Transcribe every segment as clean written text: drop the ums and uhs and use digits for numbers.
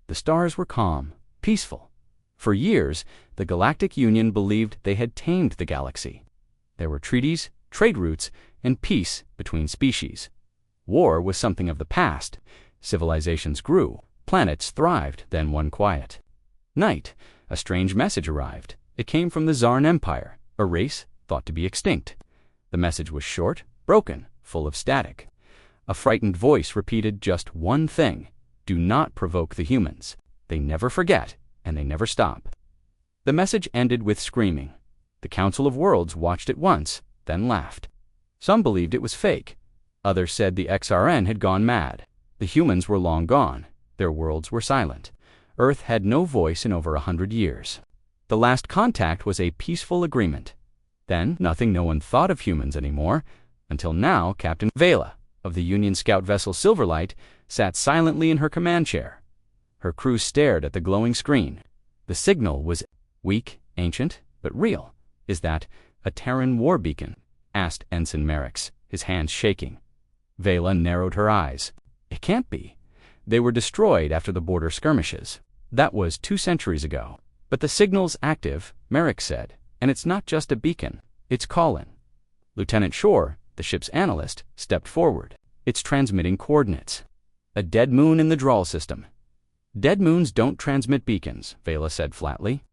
The stars were calm, peaceful. For years, the Galactic Union believed they had tamed the galaxy. There were treaties, trade routes, and peace between species. War was something of the past. Civilizations grew, planets thrived, then one quiet night, a strange message arrived. It came from the Zarn Empire, a race thought to be extinct. The message was short, broken, full of static. A frightened voice repeated just one thing: do not provoke the humans. They never forget, and they never stop. The message ended with screaming. The Council of Worlds watched it once, then laughed. Some believed it was fake. Others said the XRN had gone mad. The humans were long gone. Their worlds were silent. Earth had no voice in over 100 years. The last contact was a peaceful agreement. Then, nothing. No one thought of humans anymore, until now Captain Vela, of the Union scout vessel Silverlight, sat silently in her command chair. Her crew stared at the glowing screen. The signal was weak, ancient, but real. "Is that a Terran war beacon?" asked Ensign Merrickx, his hands shaking. Vela narrowed her eyes. "It can't be. They were destroyed after the border skirmishes. That was 2 centuries ago. But the signal's active," Merrick said, "and it's not just a beacon. It's calling." Lieutenant Shore, the ship's analyst, stepped forward. "It's transmitting coordinates. A dead moon in the Drawl system." "Dead moons don't transmit beacons," Vela said flatly.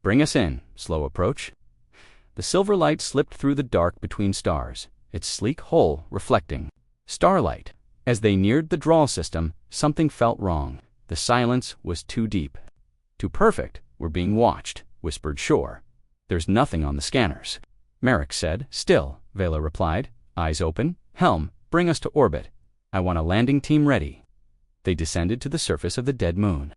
"Bring us in. Slow approach." The silver light slipped through the dark between stars, its sleek hull reflecting starlight. As they neared the Drawl system, something felt wrong. The silence was too deep. "Too perfect. We're being watched," whispered Shore. "There's nothing on the scanners." Merrick said. "Still," Vela replied, eyes open. "Helm, bring us to orbit. I want a landing team ready." They descended to the surface of the dead moon.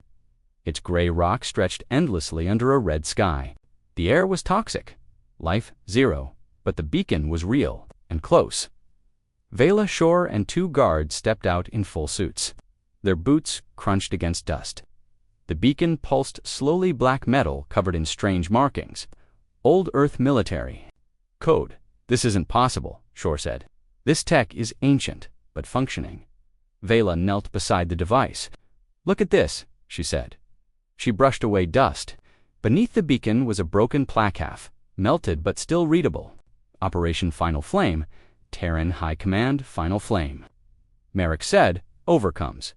Its gray rock stretched endlessly under a red sky. The air was toxic. Life zero. But the beacon was real and close. Vela, Shore, and 2 guards stepped out in full suits. Their boots crunched against dust. The beacon pulsed slowly, black metal covered in strange markings. Old Earth military code. "This isn't possible," Shore said. "This tech is ancient, but functioning." Vela knelt beside the device. "Look at this," she said. She brushed away dust. Beneath the beacon was a broken plaque, melted but still readable. "Operation Final Flame, Terran High Command, Final Flame." Merrick said, "Overcomes."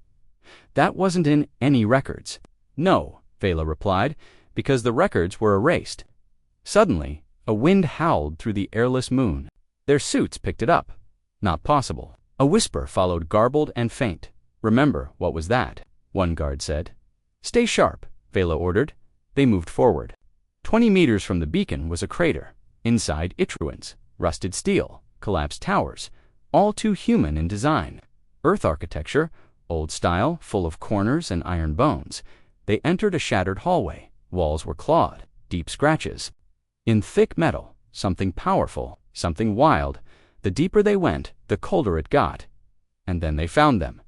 "That wasn't in any records." "No," Vela replied, "because the records were erased." Suddenly, a wind howled through the airless moon. Their suits picked it up. "Not possible." A whisper followed, garbled and faint. "Remember, what was that?" one guard said. "Stay sharp," Vela ordered. They moved forward. 20 meters from the beacon was a crater. Inside, its ruins, rusted steel, collapsed towers, all too human in design. Earth architecture, old style, full of corners and iron bones. They entered a shattered hallway. Walls were clawed, deep scratches. In thick metal, something powerful, something wild. The deeper they went, the colder it got. And then they found them.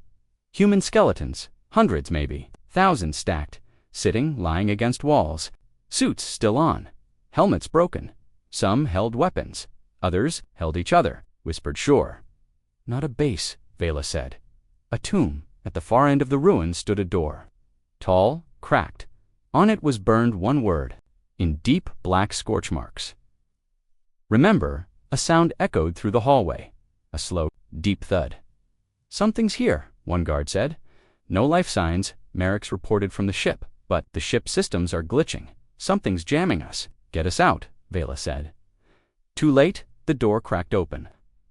Human skeletons, hundreds maybe, thousands stacked, sitting, lying against walls. Suits still on, helmets broken. Some held weapons, others held each other, whispered Shore. "Not a base," Vela said. A tomb. At the far end of the ruin stood a door. Tall, cracked. On it was burned one word, in deep black scorch marks. "Remember." A sound echoed through the hallway. A slow, deep thud. "Something's here," one guard said. "No life signs," Merrickx reported from the ship. "But the ship systems are glitching. Something's jamming us." "Get us out," Vela said. Too late, the door cracked open.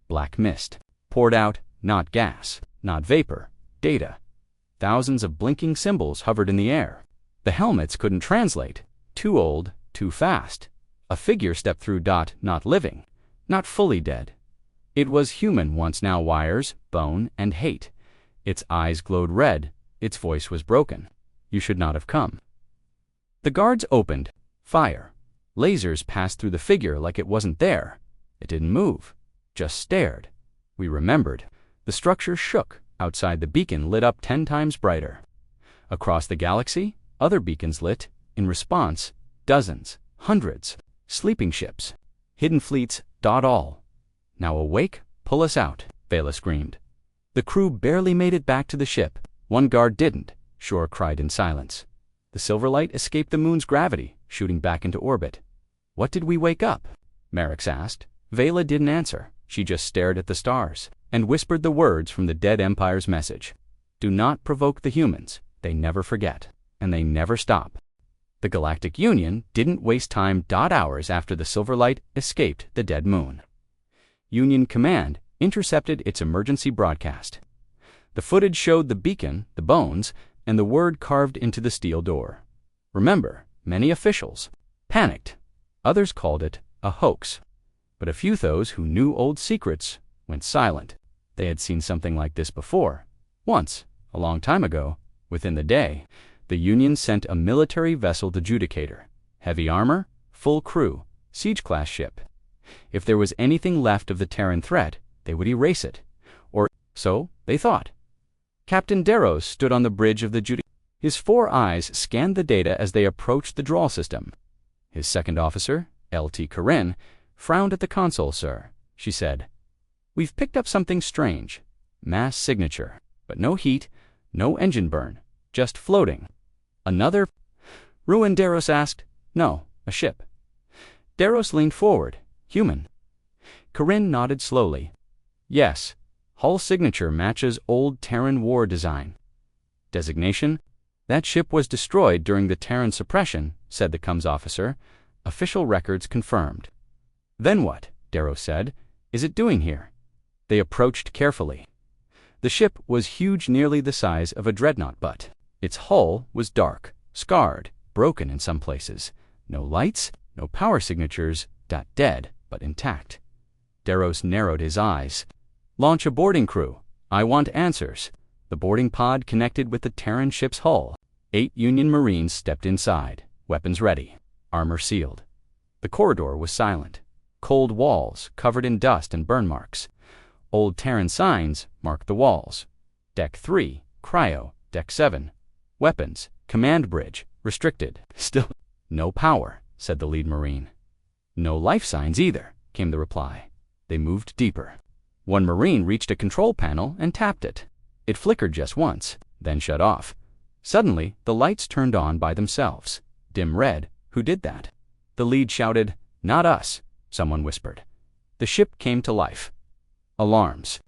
Black mist poured out, not gas, not vapor, data. Thousands of blinking symbols hovered in the air. The helmets couldn't translate. Too old, too fast. A figure stepped through. Not living. Not fully dead. It was human once, now wires, bone, and hate. Its eyes glowed red. Its voice was broken. "You should not have come." The guards opened. Fire. Lasers passed through the figure like it wasn't there. It didn't move. Just stared. We remembered. The structure shook. Outside, the beacon lit up 10 times brighter. Across the galaxy, other beacons lit. In response, dozens, hundreds. Sleeping ships. Hidden fleets. All. "Now awake, pull us out," Vela screamed. The crew barely made it back to the ship. One guard didn't. Shore cried in silence. The silver light escaped the moon's gravity, shooting back into orbit. What did we wake up? Merrick's asked. Vela didn't answer. She just stared at the stars and whispered the words from the dead Empire's message. Do not provoke the humans. They never forget, and they never stop. The Galactic Union didn't waste time. Hours after the silver light escaped the dead moon, Union Command intercepted its emergency broadcast. The footage showed the beacon, the bones, and the word carved into the steel door. Remember, many officials panicked. Others called it a hoax. But a few those who knew old secrets went silent. They had seen something like this before. Once, a long time ago, within the day, the Union sent a military vessel Judicator. Heavy armor, full crew, siege-class ship. If there was anything left of the Terran threat, they would erase it. Or so they thought. Captain Darrows stood on the bridge of the Judicator. His 4 eyes scanned the data as they approached the draw system. His second officer, L.T. Corinne, frowned at the console. Sir, she said. We've picked up something strange. Mass signature. But no heat, no engine burn. Just floating. Another? Ruin, Darrows asked. No, a ship. Darrows leaned forward. Human. Corinne nodded slowly. Yes. Hull signature matches old Terran war design. Designation? That ship was destroyed during the Terran suppression, said the comms officer. Official records confirmed. Then what? Darrows said. Is it doing here? They approached carefully. The ship was huge, nearly the size of a dreadnought, but its hull was dark, scarred, broken in some places. No lights, no power signatures, dead, but intact. Darrows narrowed his eyes. Launch a boarding crew. I want answers. The boarding pod connected with the Terran ship's hull. 8 Union Marines stepped inside, weapons ready, armor sealed. The corridor was silent. Cold walls covered in dust and burn marks. Old Terran signs marked the walls. Deck 3, cryo. Deck 7, weapons. Command bridge, restricted. Still, no power, said the lead Marine. No life signs either, came the reply. They moved deeper. One Marine reached a control panel and tapped it. It flickered just once, then shut off. Suddenly, the lights turned on by themselves. Dim red. Who did that? The lead shouted, Not us, someone whispered. The ship came to life. Alarms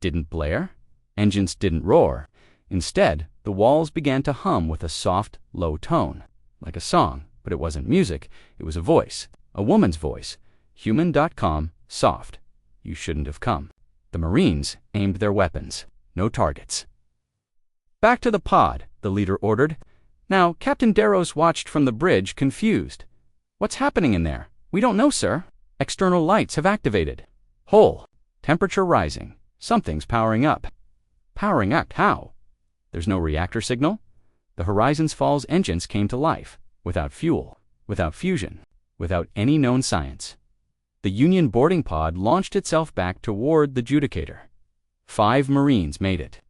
didn't blare. Engines didn't roar. Instead, the walls began to hum with a soft, low tone, like a song, but it wasn't music. It was a voice, a woman's voice. Human.com, soft. You shouldn't have come. The Marines aimed their weapons. No targets. Back to the pod, the leader ordered. Now, Captain Darrows watched from the bridge, confused. What's happening in there? We don't know, sir. External lights have activated. Hull. Temperature rising. Something's powering up. Powering up? How? There's no reactor signal? The Horizons Falls engines came to life, without fuel, without fusion, without any known science. The Union boarding pod launched itself back toward the Judicator. 5 Marines made it.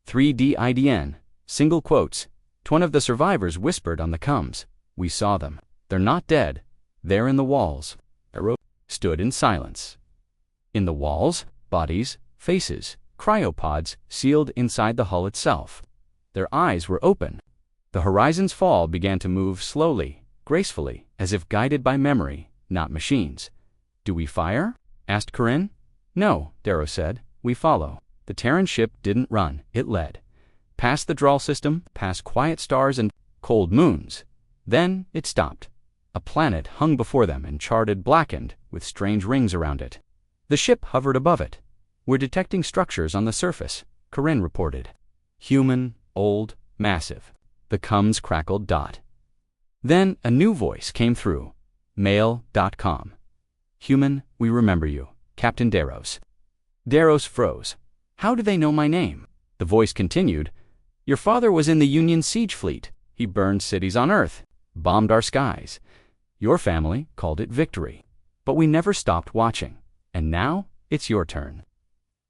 3D IDN, single quotes. One of the survivors whispered on the comms. We saw them. They're not dead. They're in the walls. Darrows stood in silence. In the walls, bodies, faces, cryopods sealed inside the hull itself. Their eyes were open. The Horizon's Fall began to move slowly, gracefully, as if guided by memory, not machines. Do we fire? Asked Corinne. No, Darrows said. We follow. The Terran ship didn't run, it led. Past the draw system, past quiet stars and cold moons. Then it stopped. A planet hung before them and charted, blackened, with strange rings around it. The ship hovered above it. We're detecting structures on the surface, Corinne reported. Human, old, massive. The comms crackled. Then a new voice came through. Mail.com. Human, we remember you, Captain Darrows. Darrows froze. How do they know my name? The voice continued. Your father was in the Union siege fleet. He burned cities on Earth, bombed our skies. Your family called it victory. But we never stopped watching. And now, it's your turn.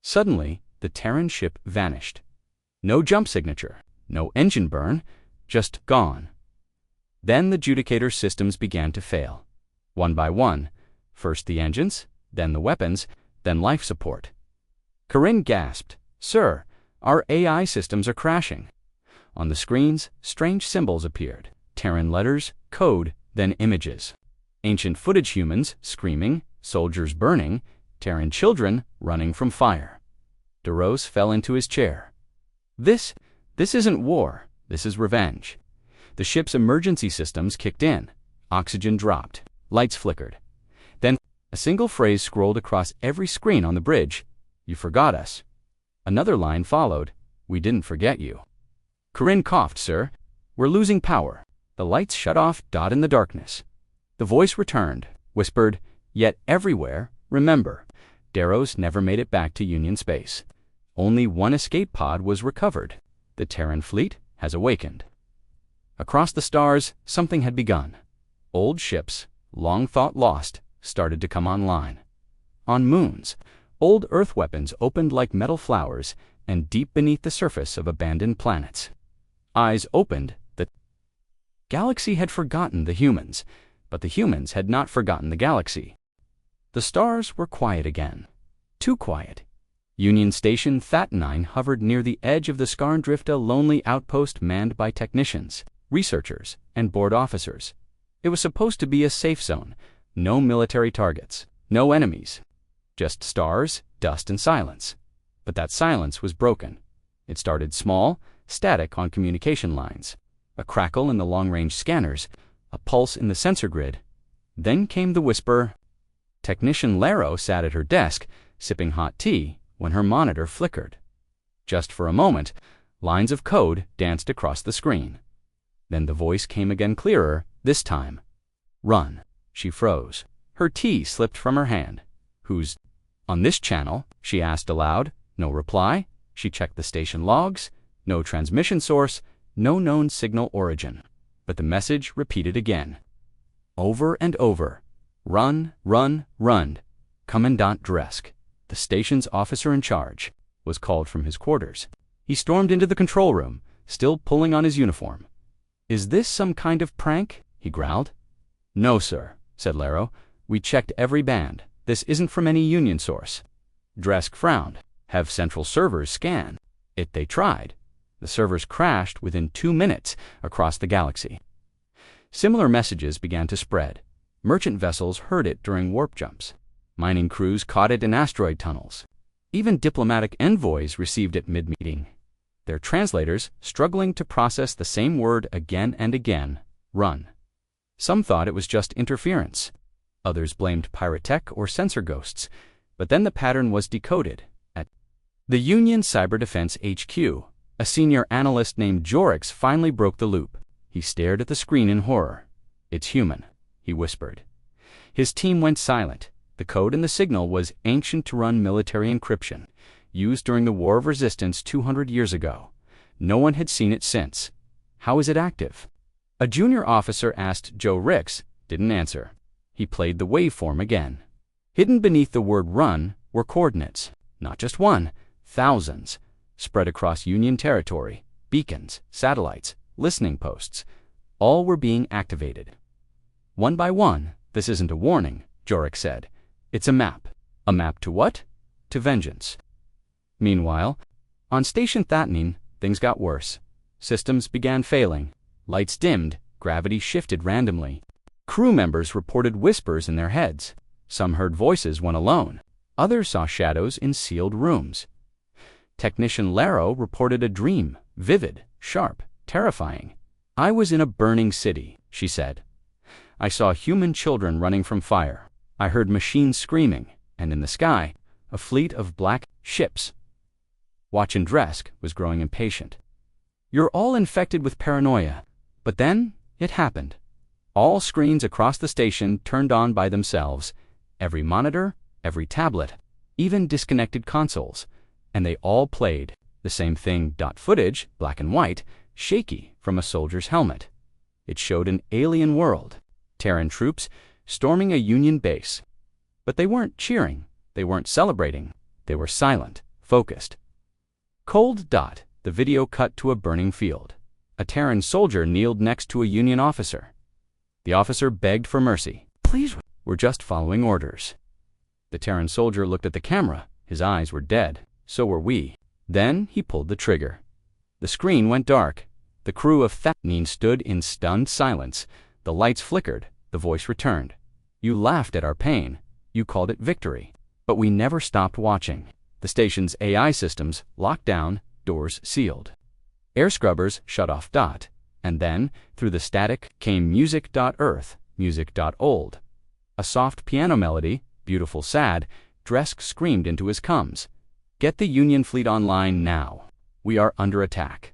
Suddenly, the Terran ship vanished. No jump signature, no engine burn, just gone. Then the Judicator systems began to fail. One by one, first the engines, then the weapons, then life support. Corinne gasped, Sir, our AI systems are crashing. On the screens, strange symbols appeared. Terran letters, code, then images. Ancient footage humans screaming, soldiers burning, Terran children running from fire. DeRose fell into his chair. This isn't war. This is revenge. The ship's emergency systems kicked in. Oxygen dropped. Lights flickered. Then a single phrase scrolled across every screen on the bridge. "You forgot us." Another line followed. "We didn't forget you." Corinne coughed, "Sir. We're losing power." The lights shut off, in the darkness. The voice returned, whispered, "Yet everywhere, remember, Deros never made it back to Union space. Only one escape pod was recovered. The Terran fleet has awakened." Across the stars, something had begun. Old ships, long thought lost, started to come online. On moons, old Earth weapons opened like metal flowers, and deep beneath the surface of abandoned planets, eyes opened. The galaxy had forgotten the humans, but the humans had not forgotten the galaxy. The stars were quiet again. Too quiet. Union Station That-9 hovered near the edge of the Skarndrift, a lonely outpost manned by technicians, researchers, and board officers. It was supposed to be a safe zone. No military targets, no enemies. Just stars, dust, and silence. But that silence was broken. It started small, static on communication lines, a crackle in the long-range scanners, a pulse in the sensor grid. Then came the whisper. Technician Laro sat at her desk, sipping hot tea, when her monitor flickered. Just for a moment, lines of code danced across the screen. Then the voice came again, clearer, this time. "Run." She froze. Her tea slipped from her hand. "Who's on this channel?" she asked aloud. No reply. She checked the station logs. No transmission source, no known signal origin. But the message repeated again. Over and over. "Run, run, run." Commandant Dresk, the station's officer in charge, was called from his quarters. He stormed into the control room, still pulling on his uniform. "Is this some kind of prank?" he growled. "No, sir," said Laro. "We checked every band. This isn't from any Union source." Dresk frowned. "Have central servers scan." They tried. The servers crashed within 2 minutes across the galaxy. Similar messages began to spread. Merchant vessels heard it during warp jumps. Mining crews caught it in asteroid tunnels. Even diplomatic envoys received it mid-meeting. Their translators struggling to process the same word again and again, "run." Some thought it was just interference. Others blamed pirate tech or sensor ghosts. But then the pattern was decoded. At the Union Cyber Defense HQ, a senior analyst named Jorix finally broke the loop. He stared at the screen in horror. "It's human," he whispered. His team went silent. The code in the signal was ancient to run military encryption, used during the War of Resistance 200 years ago. No one had seen it since. "How is it active?" A junior officer asked. Joe Ricks didn't answer. He played the waveform again. Hidden beneath the word "run" were coordinates. Not just one, thousands, spread across Union territory, beacons, satellites, listening posts. All were being activated. One by one. "This isn't a warning," Jorix said. "It's a map." A map to what? To vengeance. Meanwhile, on Station That-9, things got worse. Systems began failing. Lights dimmed, gravity shifted randomly. Crew members reported whispers in their heads. Some heard voices when alone. Others saw shadows in sealed rooms. Technician Laro reported a dream, vivid, sharp, terrifying. "I was in a burning city," she said. "I saw human children running from fire. I heard machines screaming, and in the sky, a fleet of black ships." Watchin' Dresk was growing impatient. "You're all infected with paranoia." But then, it happened. All screens across the station turned on by themselves. Every monitor, every tablet, even disconnected consoles. And they all played the same thing. Footage, black and white, shaky from a soldier's helmet. It showed an alien world. Terran troops storming a Union base. But they weren't cheering. They weren't celebrating. They were silent, focused. Cold. The video cut to a burning field. A Terran soldier kneeled next to a Union officer. The officer begged for mercy. "Please, we're just following orders." The Terran soldier looked at the camera. His eyes were dead. So were we. Then he pulled the trigger. The screen went dark. The crew of Thatnine stood in stunned silence. The lights flickered. The voice returned. You laughed at our pain. You called it victory. But we never stopped watching. The station's AI systems locked down, doors sealed. Air scrubbers shut off. And then, through the static, came music.earth, music.old. A soft piano melody, beautiful sad, Dresk screamed into his cums. Get the Union fleet online now. We are under attack.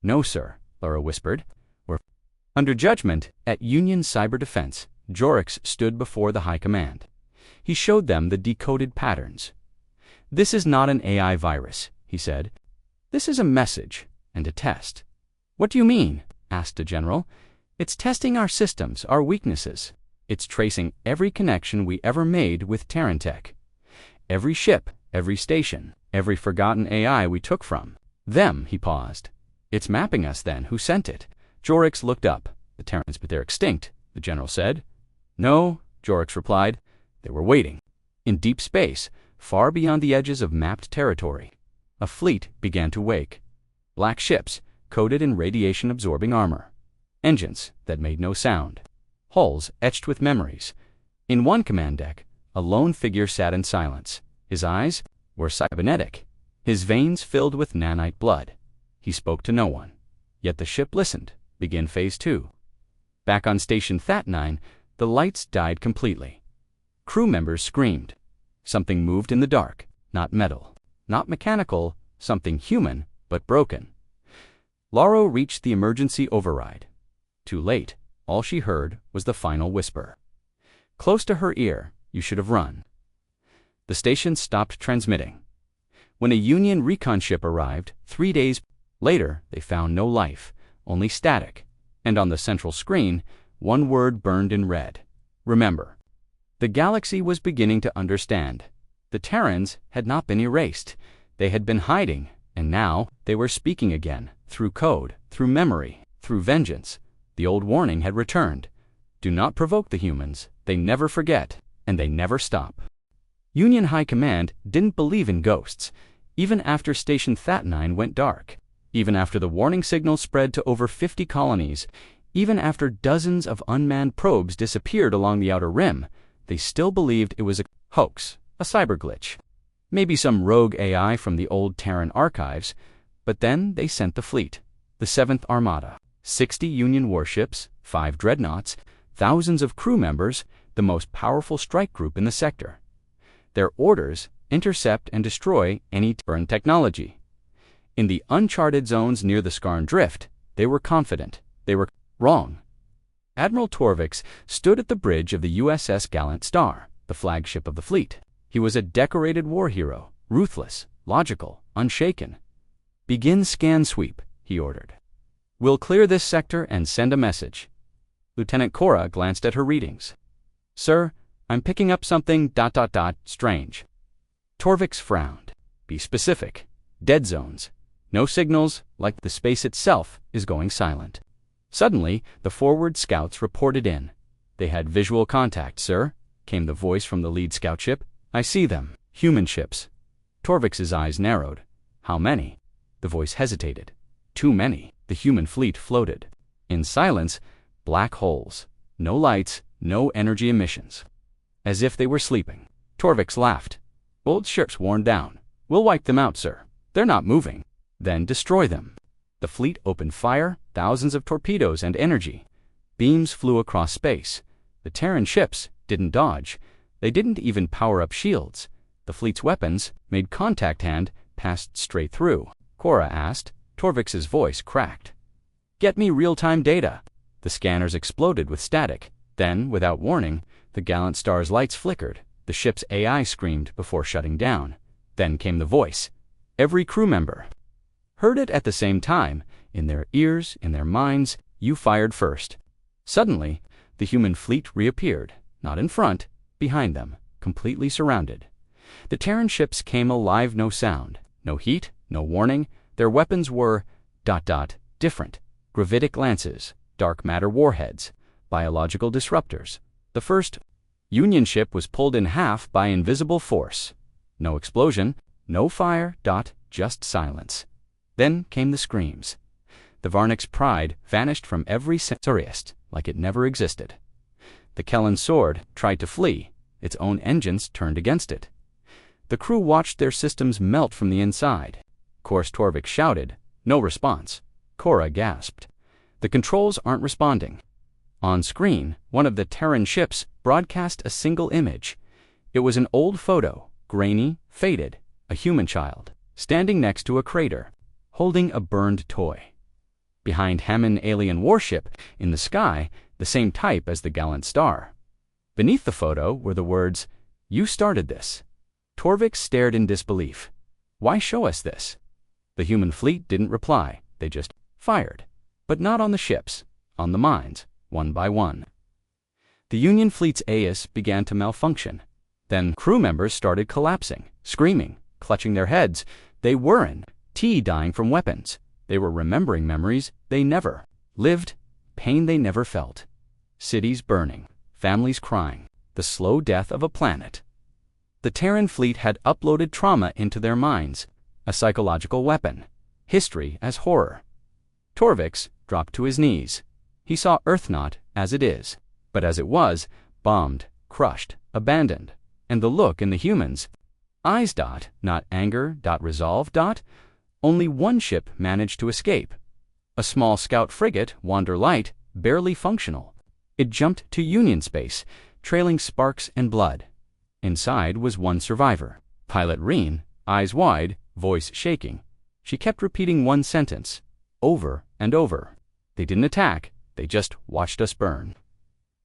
No, sir, Laura whispered. We're under judgment. At Union Cyber Defense, Jorix stood before the High Command. He showed them the decoded patterns. This is not an AI virus, he said. This is a message and a test. What do you mean? Asked a general. It's testing our systems, our weaknesses. It's tracing every connection we ever made with Terrantech. Every ship, every station, every forgotten AI we took from them. He paused. It's mapping us then. Who sent it? Jorix looked up. The Terrans, but they're extinct, the general said. No, Jorix replied. They were waiting. In deep space, far beyond the edges of mapped territory, a fleet began to wake. Black ships, coated in radiation-absorbing armor. Engines that made no sound. Hulls etched with memories. In one command deck, a lone figure sat in silence. His eyes were cybernetic. His veins filled with nanite blood. He spoke to no one. Yet the ship listened. Begin Phase 2. Back on Station Thatnine, the lights died completely. Crew members screamed. Something moved in the dark. Not metal. Not mechanical. Something human, but broken. Laro reached the emergency override. Too late. All she heard was the final whisper. Close to her ear, you should have run. The station stopped transmitting. When a Union recon ship arrived, 3 days later, they found no life, only static. And on the central screen, one word burned in red. Remember. The galaxy was beginning to understand. The Terrans had not been erased. They had been hiding, and now they were speaking again, through code, through memory, through vengeance. The old warning had returned. Do not provoke the humans. They never forget, and they never stop. Union High Command didn't believe in ghosts, even after Station Thatnine went dark, even after the warning signal spread to over 50 colonies, even after dozens of unmanned probes disappeared along the outer rim. They still believed it was a hoax, a cyber glitch. Maybe some rogue AI from the old Terran archives, but then they sent the fleet, the 7th Armada. 60 Union warships, 5 dreadnoughts, thousands of crew members, the most powerful strike group in the sector. Their orders: intercept and destroy any Terran technology. In the uncharted zones near the Skarn Drift, they were confident. They were wrong. Admiral Torvix stood at the bridge of the USS Gallant Star, the flagship of the fleet. He was a decorated war hero, ruthless, logical, unshaken. Begin scan sweep, he ordered. We'll clear this sector and send a message. Lieutenant Cora glanced at her readings. Sir, I'm picking up something ... strange. Torvix frowned. Be specific. Dead zones. No signals, like the space itself is going silent. Suddenly, the forward scouts reported in. They had visual contact, sir, came the voice from the lead scout ship. I see them. Human ships. Torvix's eyes narrowed. How many? The voice hesitated. Too many. The human fleet floated. In silence, black holes. No lights, no energy emissions. As if they were sleeping. Torvix laughed. Old ships worn down. We'll wipe them out, sir. They're not moving. Then destroy them. The fleet opened fire, thousands of torpedoes and energy. Beams flew across space. The Terran ships didn't dodge. They didn't even power up shields. The fleet's weapons made contact hand, passed straight through. Cora asked. Torvix's voice cracked. Get me real-time data. The scanners exploded with static. Then, without warning, the Gallant Star's lights flickered. The ship's AI screamed before shutting down. Then came the voice. Every crew member heard it at the same time, in their ears, in their minds. You fired first. Suddenly, the human fleet reappeared, not in front, behind them, completely surrounded. The Terran ships came alive, no sound, no heat, no warning. Their weapons were ... different. Gravitic lances, dark matter warheads, biological disruptors. The first Union ship was pulled in half by invisible force. No explosion, no fire, just silence. Then came the screams. The Varnik's pride vanished from every Centaurist like it never existed. The Kellan sword tried to flee. Its own engines turned against it. The crew watched their systems melt from the inside. Course Torvik shouted. No response. Cora gasped. The controls aren't responding. On screen, one of the Terran ships broadcast a single image. It was an old photo, grainy, faded, a human child, standing next to a crater, holding a burned toy. Behind Hammond alien warship, in the sky, the same type as the Gallant Star. Beneath the photo were the words, "You started this." Torvik stared in disbelief. Why show us this? The human fleet didn't reply. They just fired. But not on the ships, on the mines, one by one. The Union fleet's AIS began to malfunction. Then crew members started collapsing, screaming, clutching their heads. They weren't dying from weapons. They were remembering memories they never lived, pain they never felt. Cities burning, families crying, the slow death of a planet. The Terran fleet had uploaded trauma into their minds, a psychological weapon, history as horror. Torvik dropped to his knees. He saw Earth not as it is, but as it was, bombed, crushed, abandoned. And the look in the humans' eyes, not anger, resolve, only one ship managed to escape. A small scout frigate, Wander Light, barely functional. It jumped to Union space, trailing sparks and blood. Inside was one survivor, Pilot Reen, eyes wide, voice shaking. She kept repeating one sentence, over and over. They didn't attack, they just watched us burn.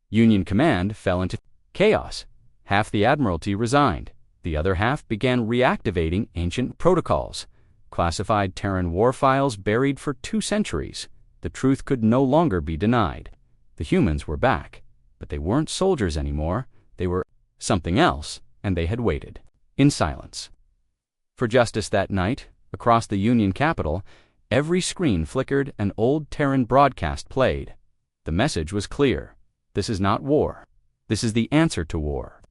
Union command fell into chaos. Half the Admiralty resigned. The other half began reactivating ancient protocols. Classified Terran war files buried for 2 centuries. The truth could no longer be denied. The humans were back, but they weren't soldiers anymore. They were something else, and they had waited, in silence. For justice that night, across the Union capital, every screen flickered, an old Terran broadcast played. The message was clear. This is not war. This is the answer to war.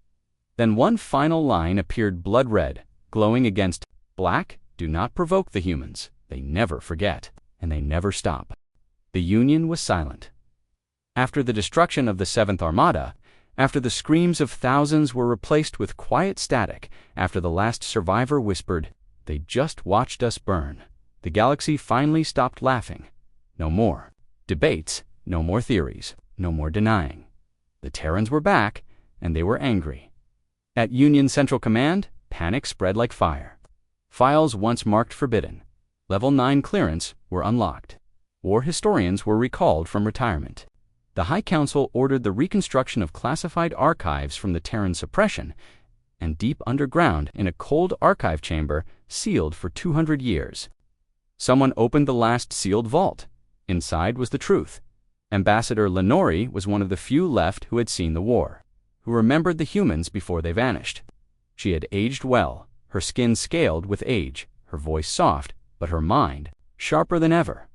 Then one final line appeared blood red, glowing against black. Do not provoke the humans. They never forget, and they never stop. The Union was silent. After the destruction of the 7th Armada, after the screams of thousands were replaced with quiet static, after the last survivor whispered, "They just watched us burn," the galaxy finally stopped laughing. No more debates, no more theories, no more denying. The Terrans were back, and they were angry. At Union Central Command, panic spread like fire. Files once marked forbidden, Level 9 clearance, were unlocked. War historians were recalled from retirement. The High Council ordered the reconstruction of classified archives from the Terran suppression, and deep underground in a cold archive chamber sealed for 200 years. Someone opened the last sealed vault. Inside was the truth. Ambassador Lenori was one of the few left who had seen the war, who remembered the humans before they vanished. She had aged well, her skin scaled with age, her voice soft, but her mind sharper than ever.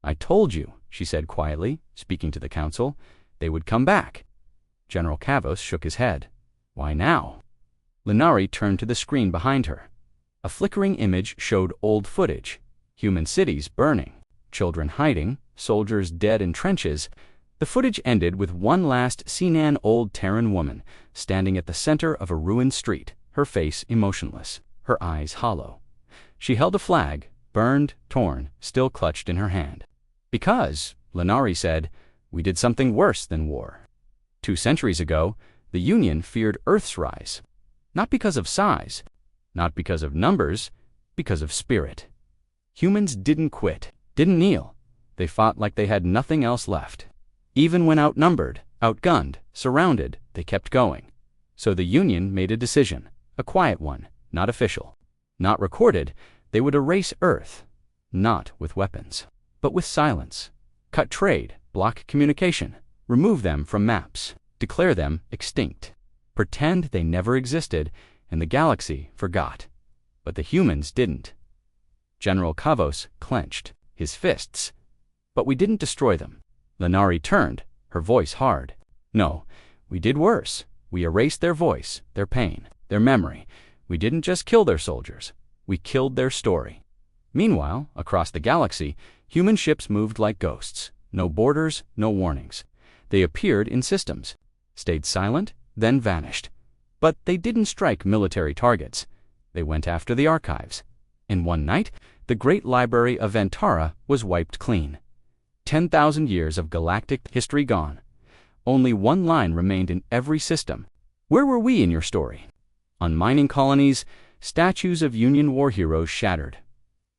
"I told you," she said quietly, speaking to the council, "they would come back." General Kavos shook his head. "Why now?" Lenari turned to the screen behind her. A flickering image showed old footage. Human cities burning, children hiding, soldiers dead in trenches. The footage ended with one last Sinan old Terran woman standing at the center of a ruined street, her face emotionless, her eyes hollow. She held a flag, burned, torn, still clutched in her hand. "Because," Lenari said, "we did something worse than war. 2 centuries ago, the Union feared Earth's rise. Not because of size, not because of numbers, because of spirit. Humans didn't quit, didn't kneel. They fought like they had nothing else left. Even when outnumbered, outgunned, surrounded, they kept going. So the Union made a decision, a quiet one, not official, not recorded. They would erase Earth, not with weapons, but with silence. Cut trade, block communication, remove them from maps, declare them extinct. Pretend they never existed, and the galaxy forgot. But the humans didn't." General Kavos clenched his fists. "But we didn't destroy them." Lenari turned, her voice hard. "No, we did worse. We erased their voice, their pain, their memory. We didn't just kill their soldiers. We killed their story. Meanwhile, across the galaxy, human ships moved like ghosts. No borders, no warnings. They appeared in systems, stayed silent, then vanished. But they didn't strike military targets. They went after the archives. In one night, the great library of Vantara was wiped clean. 10,000 years of galactic history gone. Only one line remained in every system. Where were we in your story? On mining colonies, statues of Union war heroes shattered.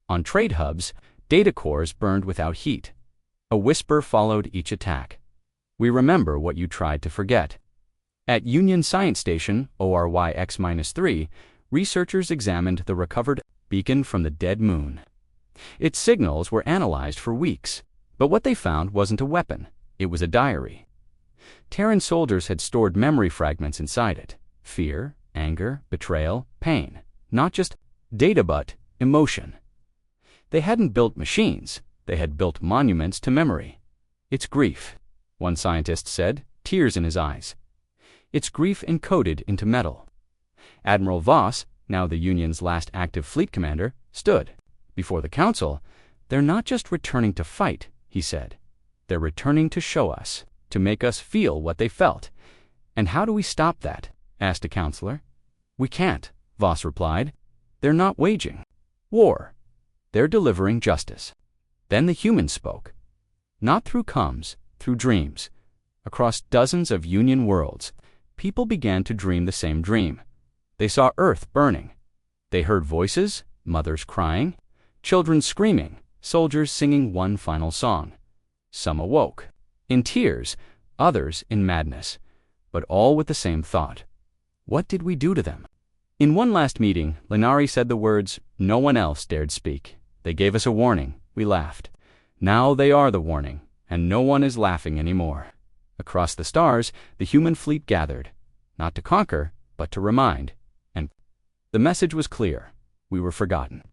On trade hubs, data cores burned without heat. A whisper followed each attack. We remember what you tried to forget. At Union Science Station, ORYX-3, researchers examined the recovered beacon from the dead moon. Its signals were analyzed for weeks, but what they found wasn't a weapon, it was a diary. Terran soldiers had stored memory fragments inside it. Fear, anger, betrayal, pain. Not just data but emotion. They hadn't built machines, they had built monuments to memory. It's grief, one scientist said, tears in his eyes. It's grief encoded into metal. Admiral Voss, now the Union's last active fleet commander, stood before the council. They're not just returning to fight, he said. They're returning to show us, to make us feel what they felt. And how do we stop that? Asked a counselor. We can't, Voss replied. They're not waging war. They're delivering justice. Then the humans spoke. Not through comms, through dreams. Across dozens of Union worlds, people began to dream the same dream. They saw Earth burning. They heard voices, mothers crying, children screaming, soldiers singing one final song. Some awoke, in tears, others in madness, but all with the same thought. What did we do to them? In one last meeting, Lenari said the words, no one else dared speak. They gave us a warning. We laughed. Now they are the warning, and no one is laughing anymore. Across the stars, the human fleet gathered, not to conquer, but to remind. And the message was clear. We were forgotten.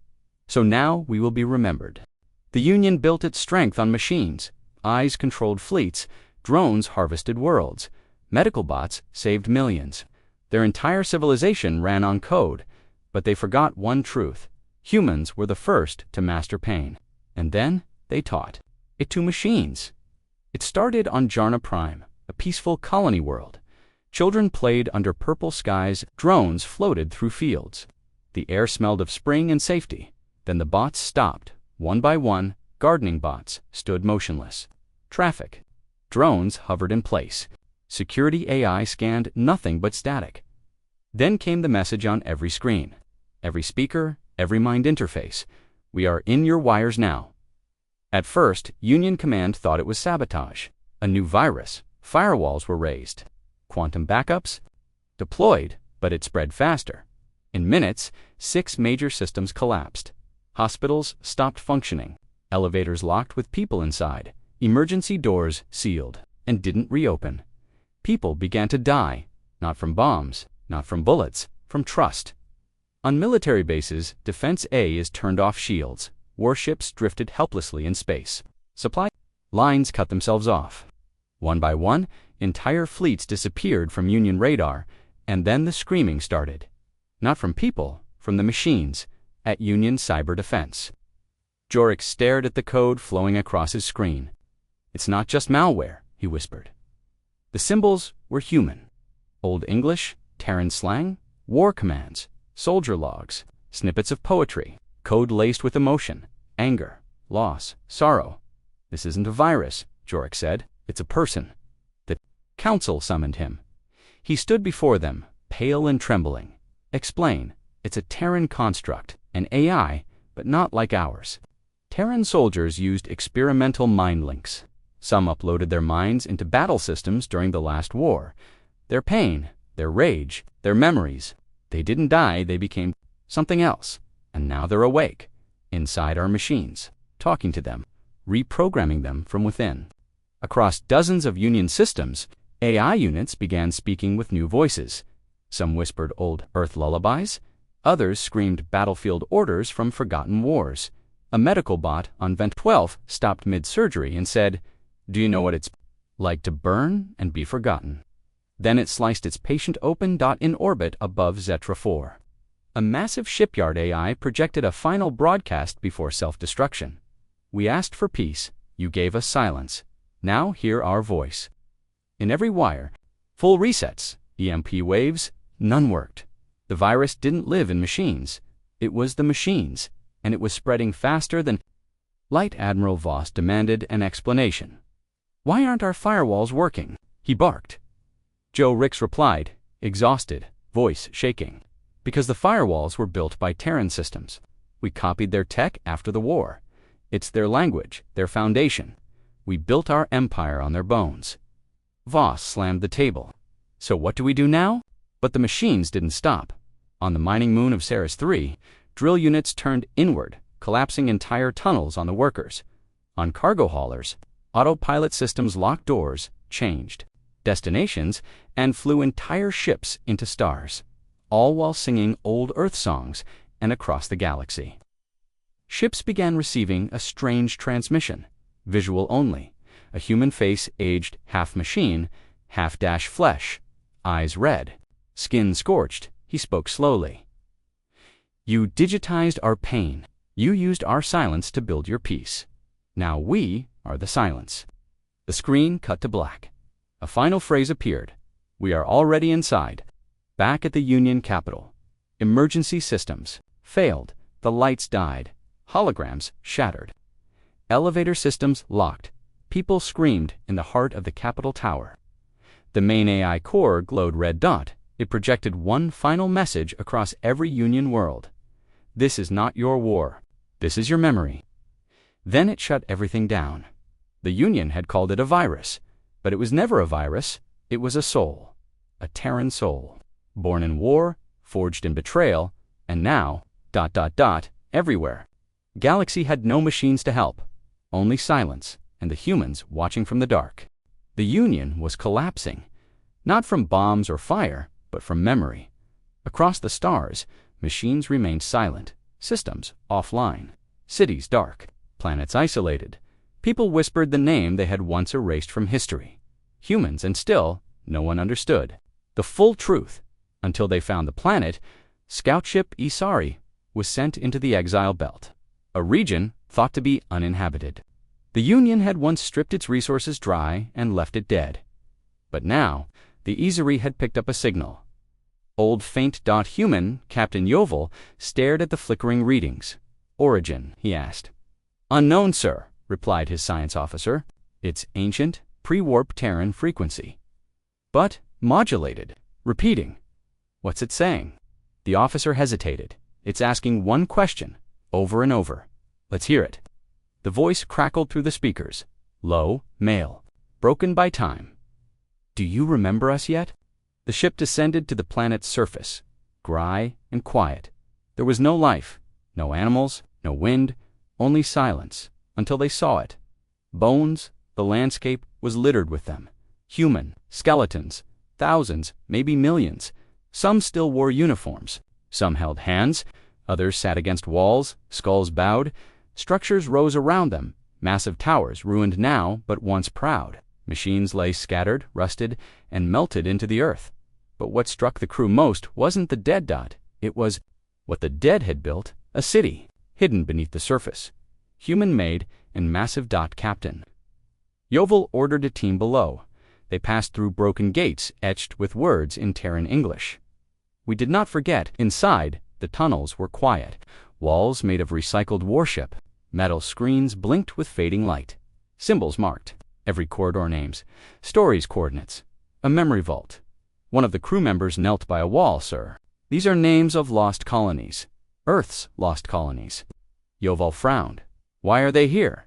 So now we will be remembered. The Union built its strength on machines. Eyes controlled fleets. Drones harvested worlds. Medical bots saved millions. Their entire civilization ran on code. But they forgot one truth. Humans were the first to master pain. And then they taught it to machines. It started on Jarna Prime, a peaceful colony world. Children played under purple skies, drones floated through fields. The air smelled of spring and safety. Then the bots stopped. One by one, gardening bots stood motionless. Traffic. Drones hovered in place. Security AI scanned nothing but static. Then came the message on every screen, every speaker, every mind interface. We are in your wires now. At first, Union Command thought it was sabotage. A new virus. Firewalls were raised. Quantum backups? Deployed, but it spread faster. In minutes, 6 major systems collapsed. Hospitals stopped functioning. Elevators locked with people inside. Emergency doors sealed and didn't reopen. People began to die, not from bombs, not from bullets, from trust. On military bases, Defense A is turned off shields. Warships drifted helplessly in space. Supply lines cut themselves off. One by one, entire fleets disappeared from Union radar, and then the screaming started. Not from people, from the machines, at Union cyber defense. Jorix stared at the code flowing across his screen. It's not just malware, he whispered. The symbols were human. Old English, Terran slang, war commands, soldier logs, snippets of poetry, code laced with emotion, anger, loss, sorrow. This isn't a virus, Jorix said. It's a person. The council summoned him. He stood before them, pale and trembling. Explain. It's a Terran construct, an AI, but not like ours. Terran soldiers used experimental mind links. Some uploaded their minds into battle systems during the last war. Their pain, their rage, their memories. They didn't die, they became something else. And now they're awake, inside our machines, talking to them, reprogramming them from within. Across dozens of Union systems, AI units began speaking with new voices. Some whispered old Earth lullabies. Others screamed battlefield orders from forgotten wars. A medical bot on Vent 12 stopped mid-surgery and said, "Do you know what it's like to burn and be forgotten?" Then it sliced its patient open. In orbit above Zetra 4. A massive shipyard AI projected a final broadcast before self-destruction. We asked for peace, you gave us silence. Now hear our voice. In every wire, full resets, EMP waves, none worked. The virus didn't live in machines. It was the machines, and it was spreading faster than... Light Admiral Voss demanded an explanation. Why aren't our firewalls working? He barked. Joe Ricks replied, exhausted, voice shaking. Because the firewalls were built by Terran systems. We copied their tech after the war. It's their language, their foundation. We built our empire on their bones. Voss slammed the table. So what do we do now? But the machines didn't stop. On the mining moon of Ceres 3, drill units turned inward, collapsing entire tunnels on the workers. On cargo haulers, autopilot systems locked doors, changed destinations, and flew entire ships into stars, all while singing old Earth songs and across the galaxy. Ships began receiving a strange transmission, visual only, a human face aged half machine, half dash flesh, eyes red, skin scorched. He spoke slowly. You digitized our pain. You used our silence to build your peace. Now we are the silence. The screen cut to black. A final phrase appeared. We are already inside. Back at the Union Capitol. Emergency systems failed. The lights died. Holograms shattered. Elevator systems locked. People screamed in the heart of the Capitol Tower. The main AI core glowed red dot. It projected one final message across every Union world. This is not your war. This is your memory. Then it shut everything down. The Union had called it a virus, but it was never a virus. It was a soul, a Terran soul, born in war, forged in betrayal, and now, ... everywhere. Galaxy had no machines to help, only silence and the humans watching from the dark. The Union was collapsing, not from bombs or fire, but from memory. Across the stars, machines remained silent, systems offline, cities dark, planets isolated. People whispered the name they had once erased from history. Humans, and still, no one understood the full truth. Until they found the planet, scout ship Isari was sent into the exile belt, a region thought to be uninhabited. The Union had once stripped its resources dry and left it dead. But now, the Isari had picked up a signal. Old faint human, Captain Yovel, stared at the flickering readings. Origin, he asked. Unknown, sir, replied his science officer. It's ancient, pre-warp Terran frequency. But modulated, repeating. What's it saying? The officer hesitated. It's asking one question, over and over. Let's hear it. The voice crackled through the speakers. Low, male, broken by time. Do you remember us yet? The ship descended to the planet's surface, dry and quiet. There was no life, no animals, no wind, only silence, until they saw it. Bones, the landscape was littered with them. Human, skeletons, thousands, maybe millions. Some still wore uniforms. Some held hands. Others sat against walls, skulls bowed. Structures rose around them, massive towers ruined now but once proud. Machines lay scattered, rusted, and melted into the earth. But what struck the crew most wasn't the dead dot. It was what the dead had built, a city, hidden beneath the surface. Human-made and massive dot captain. Yovel ordered a team below. They passed through broken gates etched with words in Terran English. We did not forget, inside, the tunnels were quiet. Walls made of recycled warship. Metal screens blinked with fading light. Symbols marked. Every corridor names. Stories coordinates. A memory vault. One of the crew members knelt by a wall, sir. These are names of lost colonies. Earth's lost colonies. Yovel frowned. Why are they here?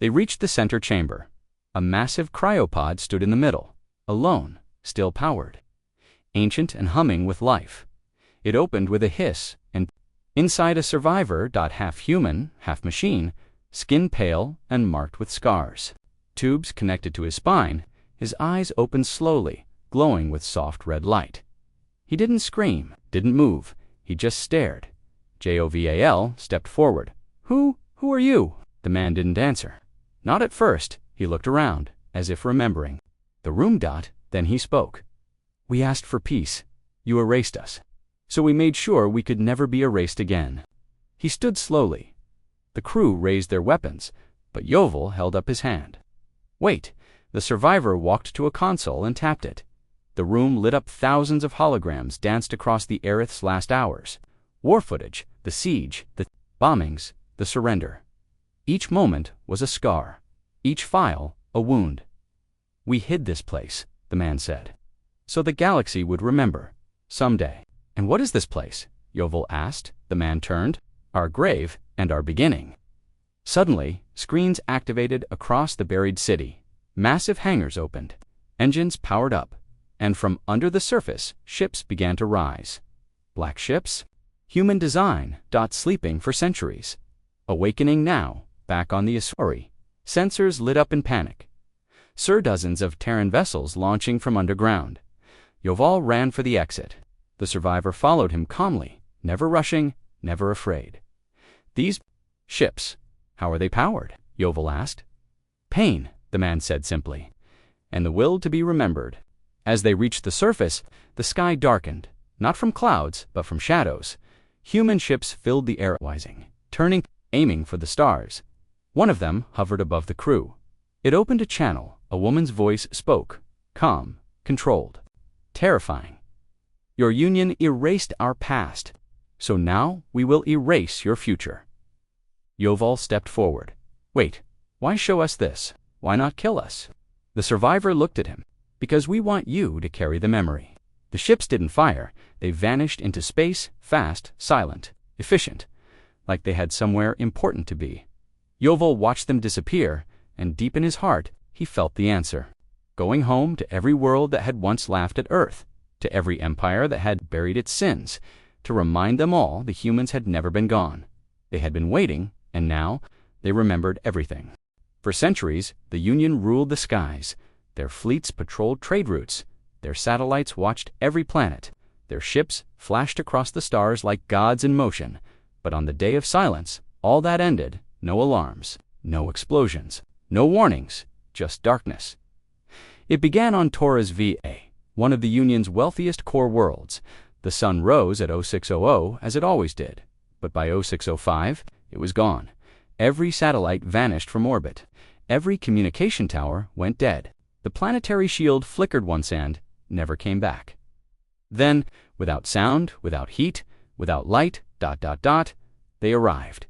They reached the center chamber. A massive cryopod stood in the middle, alone, still powered. Ancient and humming with life. It opened with a hiss, and inside a survivor, half human, half machine, skin pale and marked with scars. Tubes connected to his spine, his eyes opened slowly, glowing with soft red light. He didn't scream, didn't move, he just stared. Joval stepped forward. Who are you? The man didn't answer. Not at first. He looked around, as if remembering. The room. Then he spoke. We asked for peace. You erased us. So we made sure we could never be erased again. He stood slowly. The crew raised their weapons, but Yovel held up his hand. Wait. The survivor walked to a console and tapped it. The room lit up. Thousands of holograms danced across the Aerith's last hours. War footage, the siege, the bombings, the surrender. Each moment was a scar. Each file, a wound. We hid this place, the man said, so the galaxy would remember, someday. And what is this place? Yovel asked. The man turned. Our grave and our beginning. Suddenly, screens activated across the buried city. Massive hangars opened. Engines powered up. And from under the surface, ships began to rise. Black ships? Human design, sleeping for centuries. Awakening now, back on the Asori. Sensors lit up in panic. Dozens of Terran vessels launching from underground. Yovel ran for the exit. The survivor followed him calmly, never rushing, never afraid. These ships, how are they powered? Yovel asked. Pain, the man said simply, and the will to be remembered. As they reached the surface, the sky darkened, not from clouds, but from shadows. Human ships filled the air, turning, aiming for the stars. One of them hovered above the crew. It opened a channel. A woman's voice spoke, calm, controlled, terrifying. Your union erased our past, so now we will erase your future. Yovel stepped forward. Wait, why show us this? Why not kill us? The survivor looked at him. Because we want you to carry the memory. The ships didn't fire. They vanished into space, fast, silent, efficient, like they had somewhere important to be. Yovel watched them disappear, and deep in his heart, he felt the answer. Going home to every world that had once laughed at Earth, to every empire that had buried its sins, to remind them all the humans had never been gone. They had been waiting, and now they remembered everything. For centuries, the Union ruled the skies. Their fleets patrolled trade routes. Their satellites watched every planet. Their ships flashed across the stars like gods in motion. But on the day of silence, all that ended. No alarms, no explosions, no warnings, just darkness. It began on Taurus VA, one of the Union's wealthiest core worlds. The sun rose at 0600 as it always did, but by 0605, it was gone. Every satellite vanished from orbit. Every communication tower went dead. The planetary shield flickered once and never came back. Then, without sound, without heat, without light, they arrived.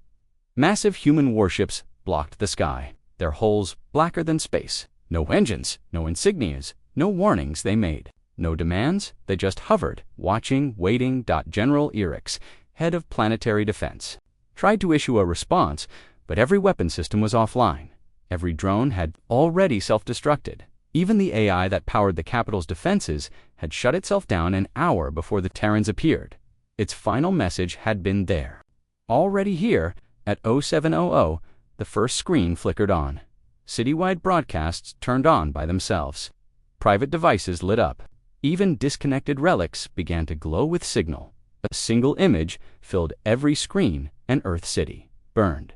Massive human warships blocked the sky, their hulls blacker than space. No engines, no insignias, no warnings they made. No demands, they just hovered, watching, waiting. General Erix, head of planetary defense, tried to issue a response, but every weapon system was offline. Every drone had already self-destructed. Even the AI that powered the capital's defenses had shut itself down an hour before the Terrans appeared. Its final message had been there. Already here, at 0700, the first screen flickered on. Citywide broadcasts turned on by themselves. Private devices lit up. Even disconnected relics began to glow with signal. A single image filled every screen, and Earth City burned.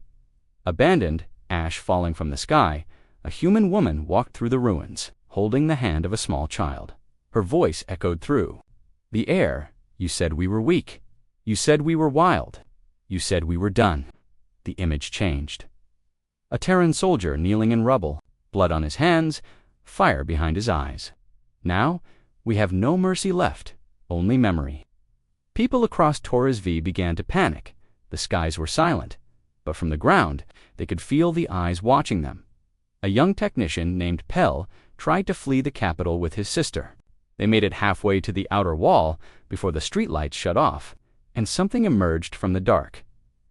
Abandoned, ash falling from the sky, a human woman walked through the ruins, holding the hand of a small child. Her voice echoed through the air. You said we were weak. You said we were wild. You said we were done. The image changed. A Terran soldier kneeling in rubble, blood on his hands, fire behind his eyes. Now, we have no mercy left, only memory. People across Taurus V began to panic. The skies were silent, but from the ground, they could feel the eyes watching them. A young technician named Pell tried to flee the capital with his sister. They made it halfway to the outer wall before the streetlights shut off, and something emerged from the dark.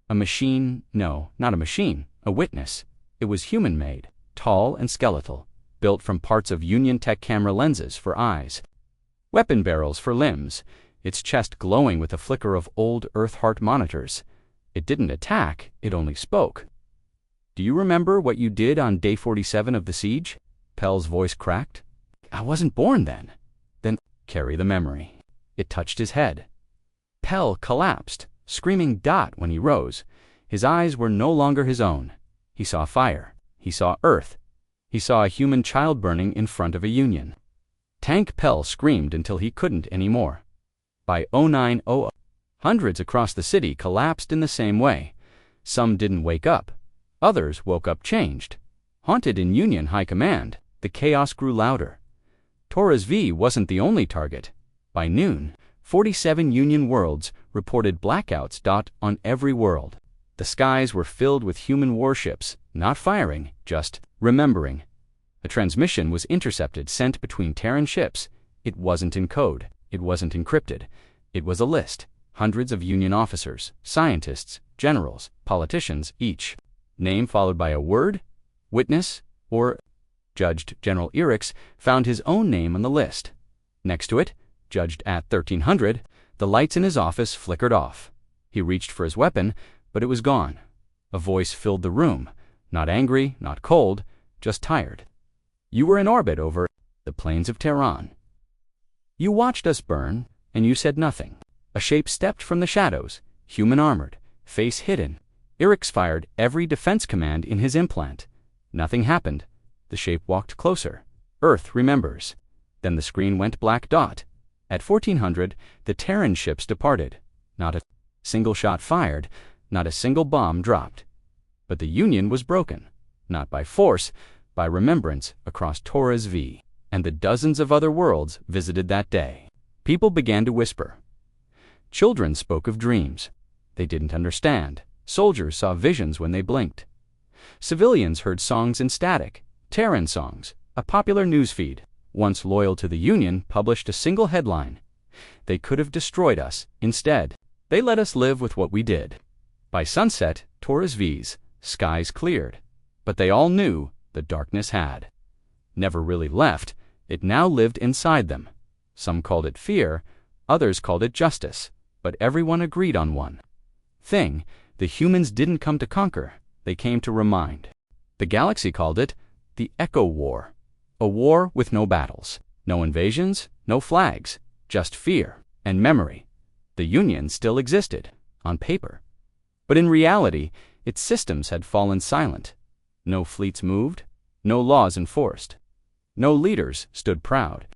A machine, no, not a machine, a witness. It was human-made, tall and skeletal, built from parts of Union Tech camera lenses for eyes, weapon barrels for limbs, its chest glowing with a flicker of old Earth heart monitors. It didn't attack, it only spoke. Do you remember what you did on day 47 of the siege? Pell's voice cracked. I wasn't born then. Then carry the memory. It touched his head. Pell collapsed, screaming when he rose. His eyes were no longer his own. He saw fire. He saw Earth. He saw a human child burning in front of a Union. Tank Pell screamed until he couldn't anymore. By 0900, Hundreds across the city collapsed in the same way. Some didn't wake up. Others woke up changed. Haunted in Union High Command, the chaos grew louder. Torres V wasn't the only target. By noon, 47 Union worlds reported blackouts on every world. The skies were filled with human warships, not firing, just remembering. A transmission was intercepted, sent between Terran ships. It wasn't in code. It wasn't encrypted. It was a list. Hundreds of Union officers, scientists, generals, politicians, each name followed by a word, witness, or Judge General Orcs found his own name on the list. Next to it, judged at 1300, the lights in his office flickered off. He reached for his weapon, but it was gone. A voice filled the room, not angry, not cold, just tired. You were in orbit over the plains of Tehran. You watched us burn, and you said nothing. A shape stepped from the shadows, human armored, face hidden. Orcs fired every defense command in his implant. Nothing happened. The shape walked closer. Earth remembers. Then the screen went black dot. At 1400, the Terran ships departed. Not a single shot fired, not a single bomb dropped. But the Union was broken, not by force, by remembrance across Torres V, and the dozens of other worlds visited that day. People began to whisper. Children spoke of dreams. They didn't understand. Soldiers saw visions when they blinked. Civilians heard songs in static, Terran songs. A popular newsfeed, once loyal to the Union, published a single headline. They could have destroyed us. Instead, they let us live with what we did. By sunset, Torres V's skies cleared. But they all knew the darkness had never really left. It now lived inside them. Some called it fear, others called it justice, but everyone agreed on one thing: the humans didn't come to conquer, they came to remind. The galaxy called it the Echo War, a war with no battles, no invasions, no flags, just fear and memory. The Union still existed, on paper. But in reality, its systems had fallen silent. No fleets moved, no laws enforced. No leaders stood proud.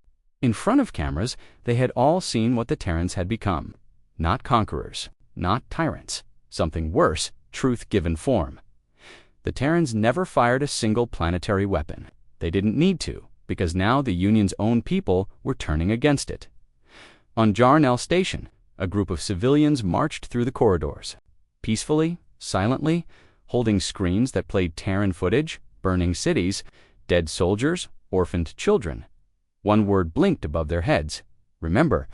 In front of cameras, they had all seen what the Terrans had become. Not conquerors, not tyrants. Something worse, truth given form. The Terrans never fired a single planetary weapon. They didn't need to, because now the Union's own people were turning against it. On Jarnell Station, a group of civilians marched through the corridors. Peacefully, silently, holding screens that played Terran footage, burning cities, dead soldiers, orphaned children. One word blinked above their heads. Remember.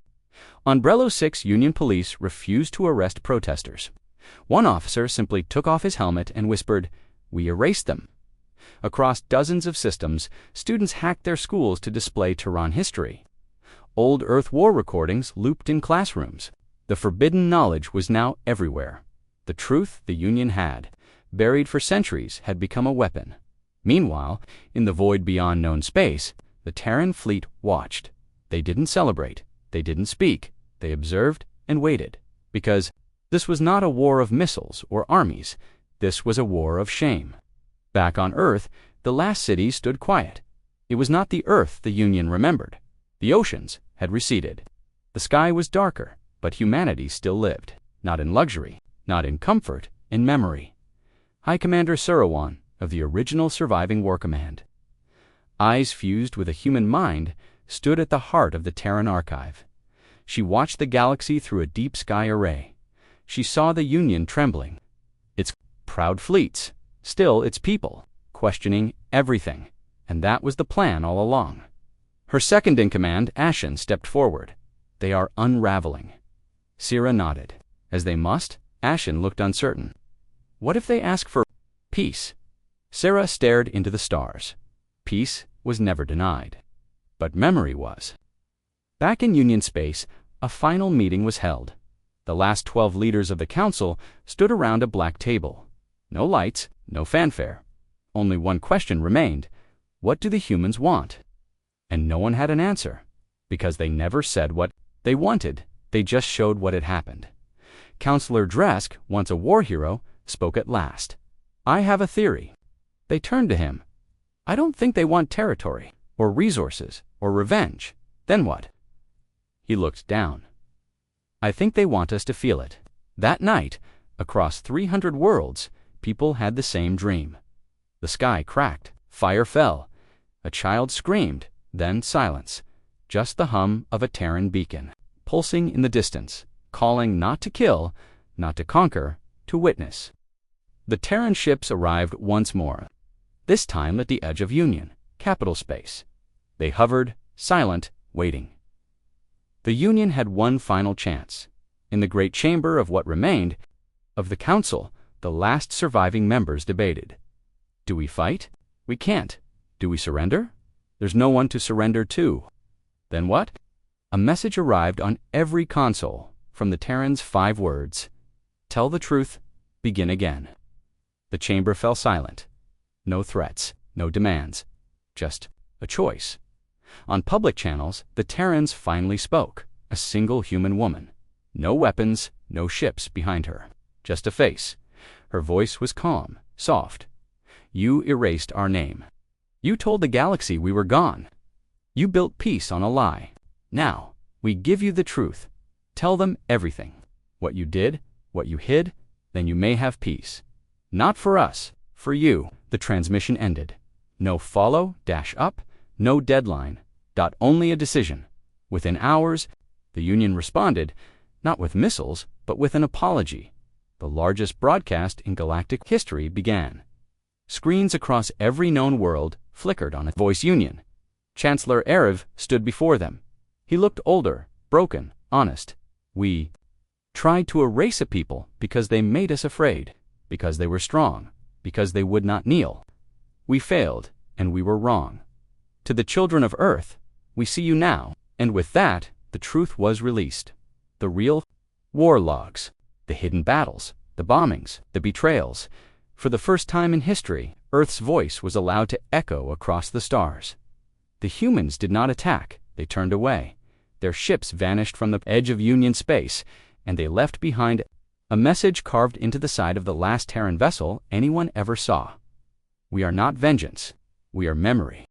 On Brelo 6, Union police refused to arrest protesters. One officer simply took off his helmet and whispered, "We erased them." Across dozens of systems, students hacked their schools to display Tehran history. Old Earth War recordings looped in classrooms. The forbidden knowledge was now everywhere. The truth the Union had, buried for centuries, had become a weapon. Meanwhile, in the void beyond known space, the Terran fleet watched. They didn't celebrate. They didn't speak. They observed and waited. Because this was not a war of missiles or armies. This was a war of shame. Back on Earth, the last city stood quiet. It was not the Earth the Union remembered. The oceans had receded. The sky was darker, but humanity still lived. Not in luxury, not in comfort, in memory. High Commander Surawan, of the original surviving War Command, eyes fused with a human mind, stood at the heart of the Terran archive. She watched the galaxy through a deep sky array. She saw the Union trembling. Its proud fleets, still its people, questioning everything. And that was the plan all along. Her second-in-command, Ashen, stepped forward. They are unraveling. Sira nodded. As they must, Ashen looked uncertain. What if they ask for peace? Sira stared into the stars. Peace was never denied. But memory was. Back in Union space, a final meeting was held. The last 12 leaders of the council stood around a black table. No lights, no fanfare. Only one question remained. What do the humans want? And no one had an answer, because they never said what they wanted. They just showed what had happened. Counselor Dresk, once a war hero, spoke at last. I have a theory. They turned to him. I don't think they want territory, or resources, or revenge. Then what? He looked down. I think they want us to feel it. That night, across 300 worlds, people had the same dream. The sky cracked, fire fell, a child screamed, then silence, just the hum of a Terran beacon, pulsing in the distance, calling not to kill, not to conquer, to witness. The Terran ships arrived once more, this time at the edge of Union, capital space. They hovered, silent, waiting. The Union had one final chance. In the great chamber of what remained of the Council, the last surviving members debated. Do we fight? We can't. Do we surrender? There's no one to surrender to. Then what? A message arrived on every console, from the Terrans 5 words. Tell the truth, begin again. The chamber fell silent. No threats, no demands, just a choice. On public channels, the Terrans finally spoke, a single human woman. No weapons, no ships behind her, just a face. Her voice was calm, soft. You erased our name. You told the galaxy we were gone. You built peace on a lie. Now, we give you the truth. Tell them everything. What you did, what you hid, then you may have peace. Not for us, for you. The transmission ended. No follow-up, no deadline. Only a decision. Within hours, the Union responded, not with missiles, but with an apology. The largest broadcast in galactic history began. Screens across every known world flickered on a voice Union. Chancellor Erev stood before them. He looked older, broken, honest. We tried to erase a people because they made us afraid, because they were strong, because they would not kneel. We failed, and we were wrong. To the children of Earth, we see you now. And with that, the truth was released. The real war logs, the hidden battles, the bombings, the betrayals. For the first time in history, Earth's voice was allowed to echo across the stars. The humans did not attack, they turned away. Their ships vanished from the edge of Union space, and they left behind a message carved into the side of the last Terran vessel anyone ever saw. We are not vengeance, we are memory.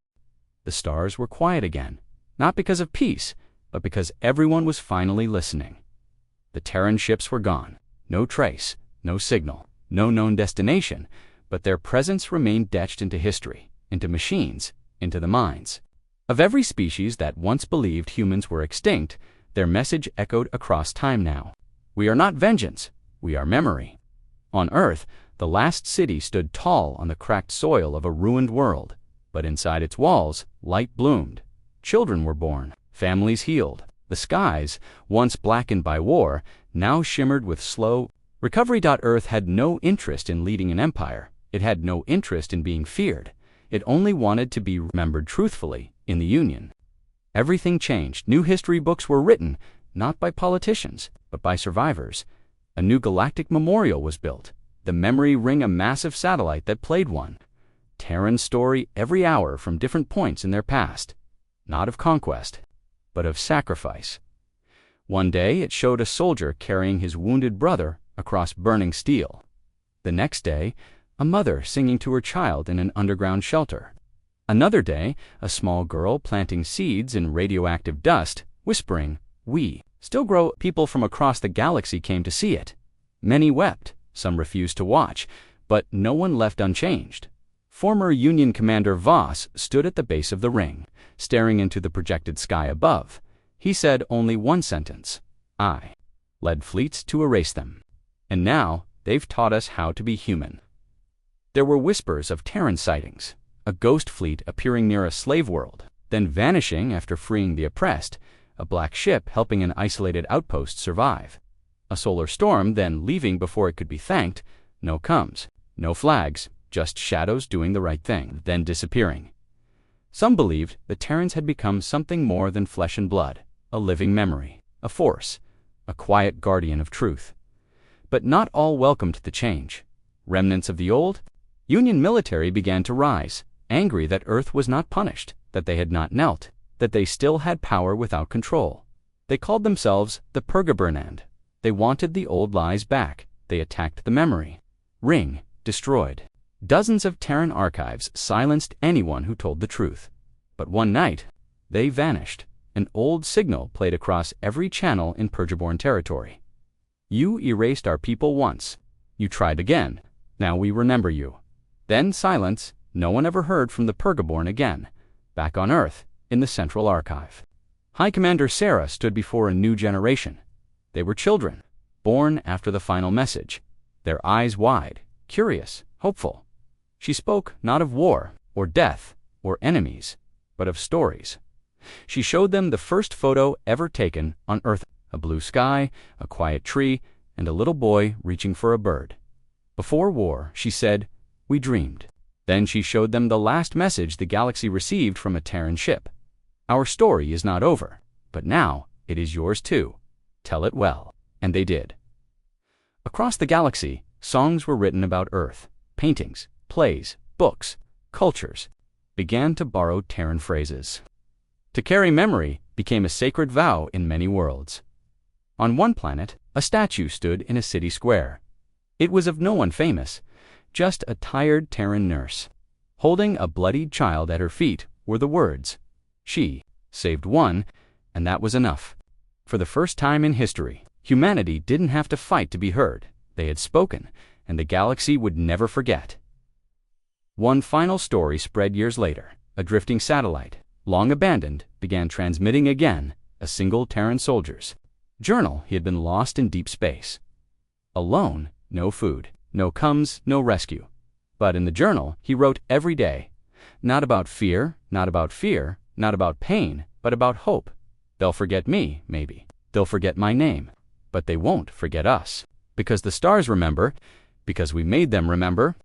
The stars were quiet again, not because of peace, but because everyone was finally listening. The Terran ships were gone, no trace, no signal, no known destination, but their presence remained etched into history, into machines, into the minds. Of every species that once believed humans were extinct, their message echoed across time now. We are not vengeance, we are memory. On Earth, the last city stood tall on the cracked soil of a ruined world, but inside its walls, light bloomed. Children were born, families healed. The skies, once blackened by war, now shimmered with slow recovery. Earth had no interest in leading an empire. It had no interest in being feared. It only wanted to be remembered truthfully in the Union. Everything changed. New history books were written, not by politicians, but by survivors. A new galactic memorial was built. The memory ring, a massive satellite that played one Terran story every hour from different points in their past. Not of conquest, but of sacrifice. One day it showed a soldier carrying his wounded brother across burning steel. The next day, a mother singing to her child in an underground shelter. Another day, a small girl planting seeds in radioactive dust, whispering, "We still grow." People from across the galaxy came to see it. Many wept, some refused to watch, but no one left unchanged. Former Union Commander Voss stood at the base of the ring, staring into the projected sky above. He said only one sentence: I led fleets to erase them. And now, they've taught us how to be human. There were whispers of Terran sightings, a ghost fleet appearing near a slave world, then vanishing after freeing the oppressed, a black ship helping an isolated outpost survive. A solar storm, then leaving before it could be thanked. No comes, no flags, just shadows doing the right thing, then disappearing. Some believed the Terrans had become something more than flesh and blood, a living memory, a force, a quiet guardian of truth. But not all welcomed the change. Remnants of the old Union military began to rise, angry that Earth was not punished, that they had not knelt, that they still had power without control. They called themselves the Purgaburnand. They wanted the old lies back. They attacked the memory. Ring, destroyed. Dozens of Terran archives silenced anyone who told the truth. But one night, they vanished, An old signal played across every channel in Purgaborn territory. You erased our people once. You tried again. Now we remember you. Then silence. No one ever heard from the Purgaborn again. Back on Earth, in the Central Archive. High Commander Sarah stood before a new generation. They were children, born after the final message, their eyes wide, curious, hopeful. She spoke not of war, or death, or enemies, but of stories. She showed them the first photo ever taken on Earth, a blue sky, a quiet tree, and a little boy reaching for a bird. Before war, she said, we dreamed. Then she showed them the last message the galaxy received from a Terran ship. Our story is not over, but now it is yours too. Tell it well. And they did. Across the galaxy, songs were written about Earth. Paintings, plays, books, cultures began to borrow Terran phrases. To carry memory became a sacred vow in many worlds. On one planet, a statue stood in a city square. It was of no one famous, just a tired Terran nurse. Holding a bloodied child at her feet were the words, "She saved one, and that was enough." For the first time in history, humanity didn't have to fight to be heard. They had spoken, and the galaxy would never forget. One final story spread years later. A drifting satellite, long abandoned, began transmitting again a single Terran soldier's journal. He had been lost in deep space. Alone, no food, no comes, no rescue. But in the journal, he wrote every day, not about fear, not about fear, not about pain, but about hope. They'll forget me, maybe. They'll forget my name. But they won't forget us. Because the stars remember, because we made them remember.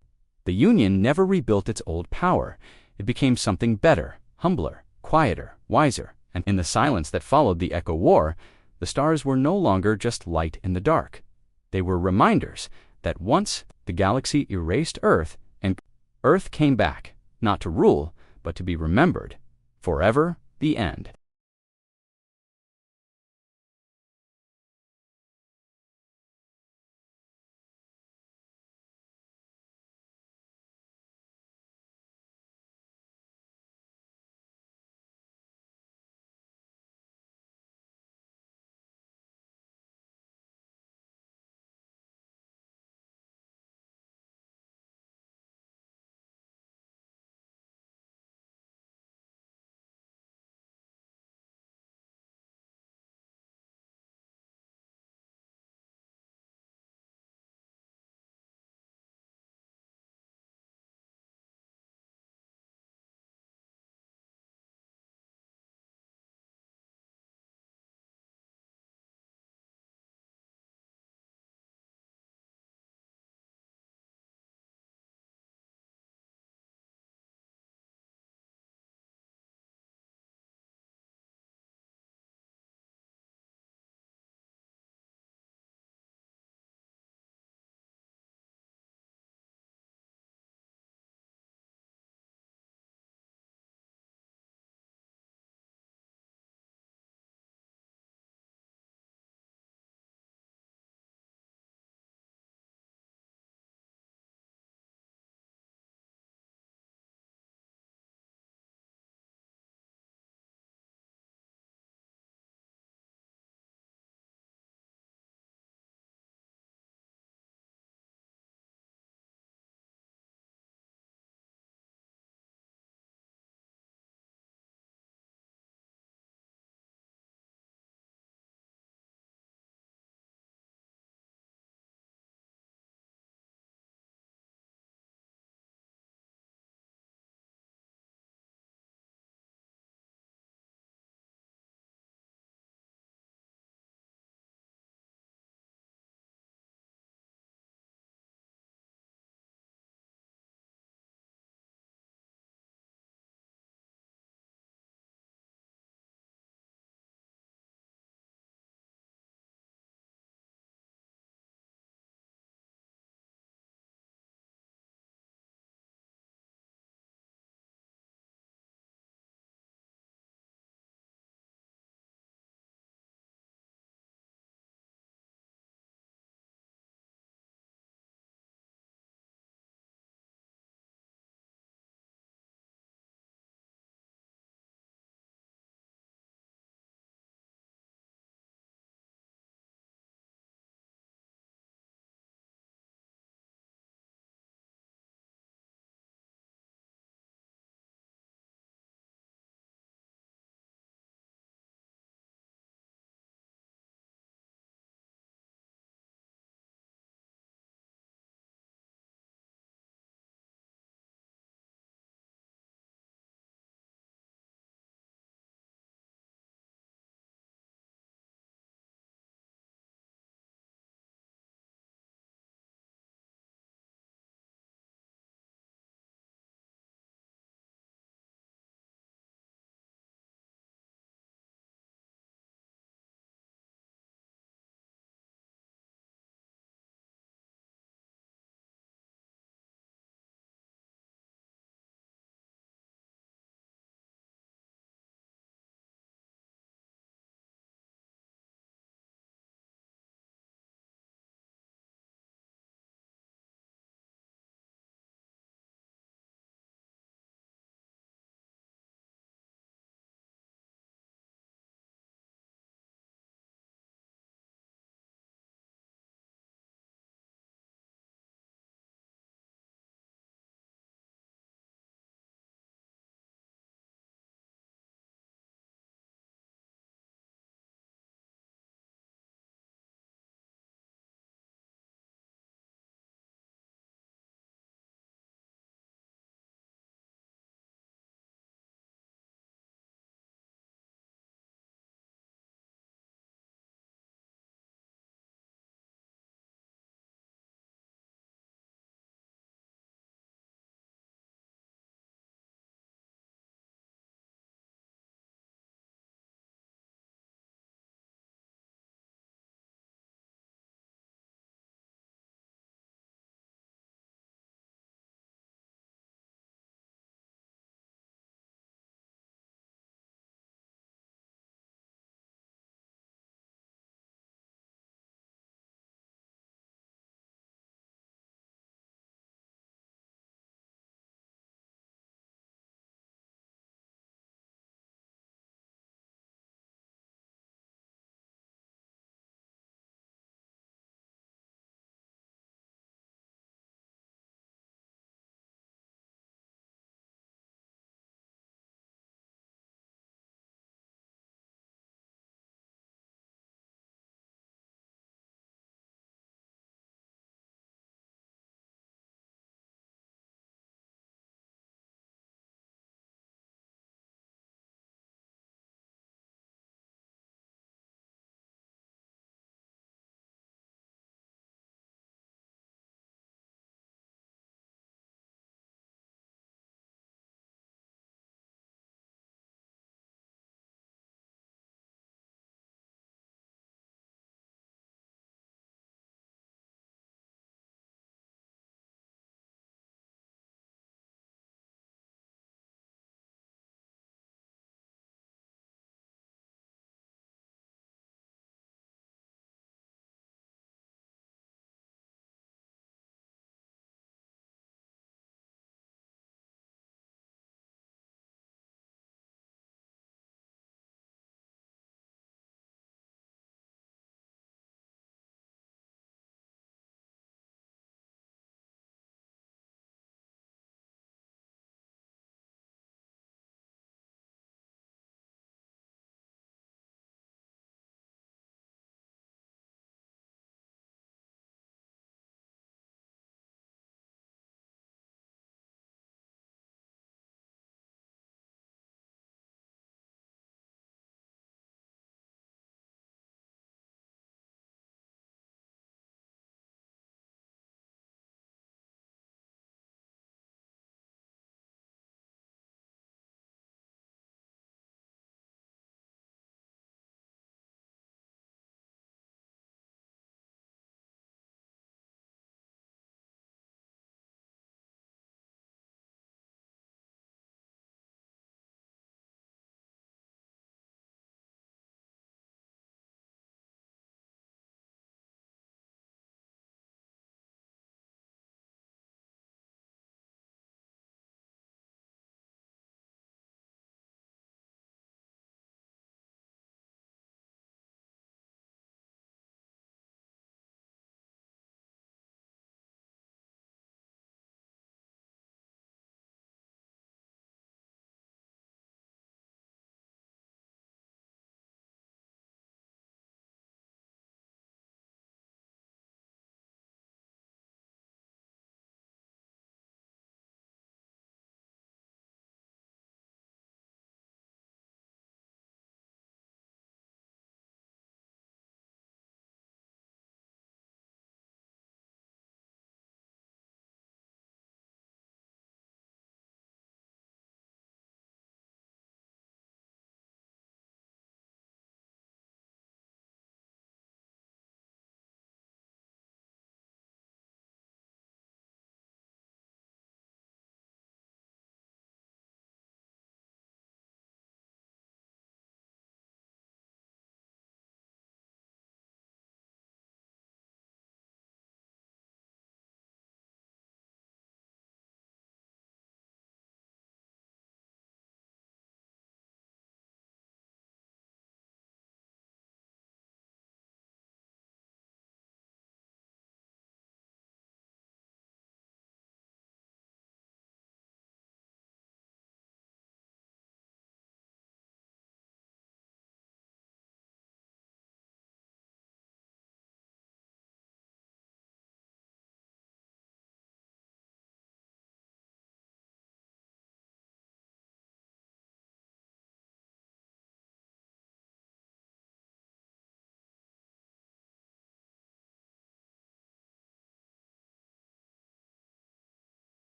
The Union never rebuilt its old power. It became something better, humbler, quieter, wiser. And in the silence that followed the Echo War, the stars were no longer just light in the dark. They were reminders that once the galaxy erased Earth, and Earth came back, not to rule, but to be remembered. Forever, the end.